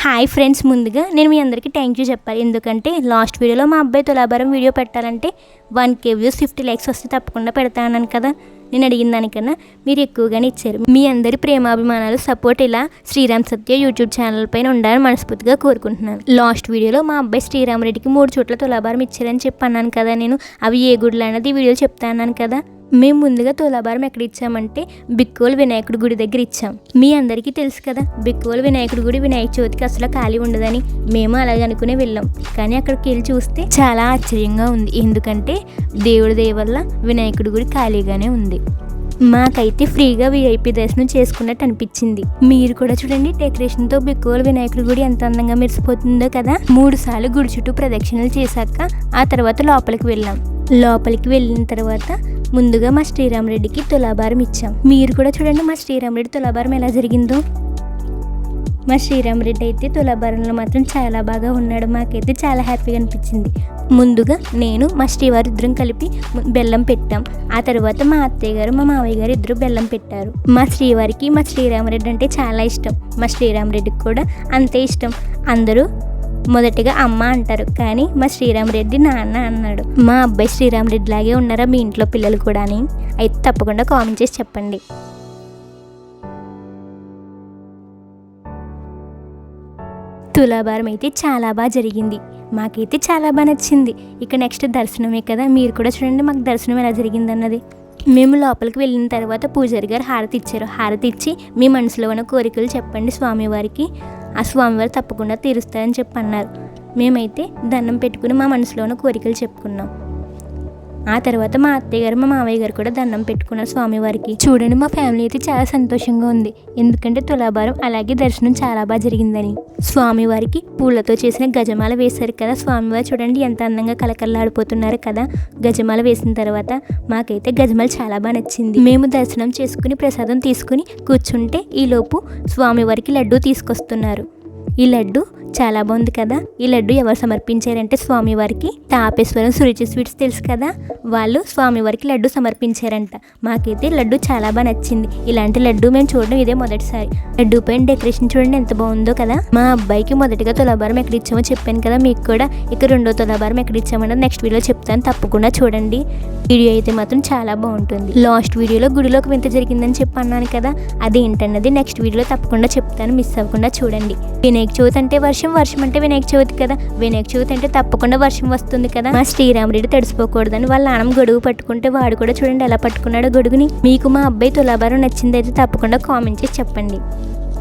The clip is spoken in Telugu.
హాయ్ ఫ్రెండ్స్, ముందుగా నేను మీ అందరికీ థ్యాంక్ యూ చెప్పాలి. ఎందుకంటే లాస్ట్ వీడియోలో మా అబ్బాయి తులాభారం వీడియో పెట్టాలంటే 1K వ్యూస్ 50 లైక్స్ వస్తే తప్పకుండా పెడతానన్నాను కదా. నేను అడిగిన దానికన్నా మీరు ఎక్కువగానే ఇచ్చారు. మీ అందరి ప్రేమాభిమానాలు సపోర్ట్ ఇలా శ్రీరామ్ సత్య యూట్యూబ్ ఛానల్ పైన ఉండాలని మనస్ఫూర్తిగా కోరుకుంటున్నాను. లాస్ట్ వీడియోలో మా అబ్బాయి శ్రీరామరెడ్డికి 3 చోట్ల తులాభారం ఇచ్చారని చెప్పి అన్నాను కదా. నేను అవి ఏ గుడిలో అన్నది ఈ వీడియోలో చెప్తా అన్నాను కదా. మేము ముందుగా తులాభారం ఎక్కడ ఇచ్చామంటే బిక్కోలు వినాయకుడి గుడి దగ్గర ఇచ్చాం. మీ అందరికీ తెలుసు కదా, బిక్కోలు వినాయకుడి గుడి వినాయక చవితికి అసలు ఖాళీ ఉండదని మేము అలాగే అనుకునే వెళ్ళాం. కానీ అక్కడికి వెళ్ళి చూస్తే చాలా ఆశ్చర్యంగా ఉంది. ఎందుకంటే దేవుడి దయ వల్ల వినాయకుడి గుడి ఖాళీగానే ఉంది. మాకైతే ఫ్రీగా VIP దర్శనం చేసుకున్నట్టు అనిపించింది. మీరు కూడా చూడండి, డెకరేషన్తో బిక్కోలు వినాయకుడి గుడి ఎంత అందంగా మెరిసిపోతుందో కదా. 3 సార్లు గుడి చుట్టూ ప్రదక్షిణలు చేశాక ఆ తర్వాత లోపలికి వెళ్ళాం. లోపలికి వెళ్ళిన తర్వాత ముందుగా మా శ్రీరామరెడ్డికి తులాభారం ఇచ్చాం. మీరు కూడా చూడండి మా శ్రీరామరెడ్డి తులాభారం ఎలా జరిగిందో. మా శ్రీరామరెడ్డి అయితే తులాభారంలో మాత్రం చాలా బాగా ఉన్నాడు. మాకైతే చాలా హ్యాపీగా అనిపించింది. ముందుగా నేను మా శ్రీవారి ఇద్దరం కలిపి బెల్లం పెట్టాం. ఆ తర్వాత మా అత్తయ్య గారు మా మావయ్య గారు ఇద్దరు బెల్లం పెట్టారు. మా శ్రీవారికి మా శ్రీరామరెడ్డి అంటే చాలా ఇష్టం. మా శ్రీరామరెడ్డికి కూడా అంతే ఇష్టం. అందరూ మొదటిగా అమ్మ అంటారు, కానీ మా శ్రీరామరెడ్డి నాన్న అన్నాడు. మా అబ్బాయి శ్రీరామరెడ్డి లాగే ఉన్నారా మీ ఇంట్లో పిల్లలు కూడా అని అయితే తప్పకుండా కామెంట్ చేసి చెప్పండి. తులాభారం అయితే చాలా బాగా జరిగింది. మాకైతే చాలా బాగా నచ్చింది. ఇక నెక్స్ట్ దర్శనమే కదా. మీరు కూడా చూడండి మాకు దర్శనం ఎలా జరిగింది అన్నది. మేము లోపలికి వెళ్ళిన తర్వాత పూజారి గారు హారతి ఇచ్చారు. హారతి ఇచ్చి మీ మనసులో ఉన్న కోరికలు చెప్పండి స్వామివారికి, ఆ స్వామివారు తప్పకుండా తీరుస్తారని చెప్పి అన్నారు. మేమైతే దండం పెట్టుకుని మా మనసులో ఉన్న కోరికలు చెప్పుకున్నాం. ఆ తర్వాత మా అత్తయ్య గారు మా మావయ్య గారు కూడా దండం పెట్టుకున్నారు స్వామివారికి. చూడండి మా ఫ్యామిలీ అయితే చాలా సంతోషంగా ఉంది. ఎందుకంటే తులాభారం అలాగే దర్శనం చాలా బాగా జరిగిందని. స్వామివారికి పూలతో చేసిన గజమాల వేశారు కదా. స్వామివారు చూడండి ఎంత అందంగా కలకల్లాడిపోతున్నారు కదా. గజమాల వేసిన తర్వాత మాకైతే గజమాల చాలా బాగా నచ్చింది. మేము దర్శనం చేసుకుని ప్రసాదం తీసుకుని కూర్చుంటే ఈలోపు స్వామివారికి లడ్డు తీసుకొస్తున్నారు. ఈ లడ్డు చాలా బాగుంది కదా. ఈ లడ్డు ఎవరు సమర్పించారంటే స్వామివారికి తాపేశ్వరం సురుచి స్వీట్స్ తెలుసు కదా, వాళ్ళు స్వామివారికి లడ్డు సమర్పించారంట. మాకైతే లడ్డు చాలా బాగా నచ్చింది. ఇలాంటి లడ్డు మేము చూడడం ఇదే మొదటిసారి. లడ్డు పైన డెకరేషన్ చూడండి ఎంత బాగుందో కదా. మా అబ్బాయికి మొదటిగా తులాభారం ఎక్కడ ఇచ్చామో చెప్పాను కదా మీకు కూడా. ఇక రెండో తులాభారం ఎక్కడ ఇచ్చామన్నది నెక్స్ట్ వీడియో చెప్తాను, తప్పకుండా చూడండి. వీడియో అయితే మాత్రం చాలా బాగుంటుంది. లాస్ట్ వీడియోలో గుడిలోకి వింత జరిగిందని చెప్పి అన్నాను కదా, అదేంటన్నది నెక్స్ట్ వీడియోలో తప్పకుండా చెప్తాను, మిస్ అవ్వకుండా చూడండి. వినాయక చవితి అంటే వర్షం అంటే వినాయక చవితి కదా. వినాయక చవితి అంటే తప్పకుండా వర్షం వస్తుంది కదా. మా శ్రీరామరెడ్డి తడిసిపోకూడదని వాళ్ళ నాన్నమ్మ గొడుగు పట్టుకుంటే వాడు కూడా చూడండి ఎలా పట్టుకున్నాడో గొడుగుని. మీకు మా అబ్బాయి తులాభారం నచ్చిందైతే తప్పకుండా కామెంట్ చేసి చెప్పండి.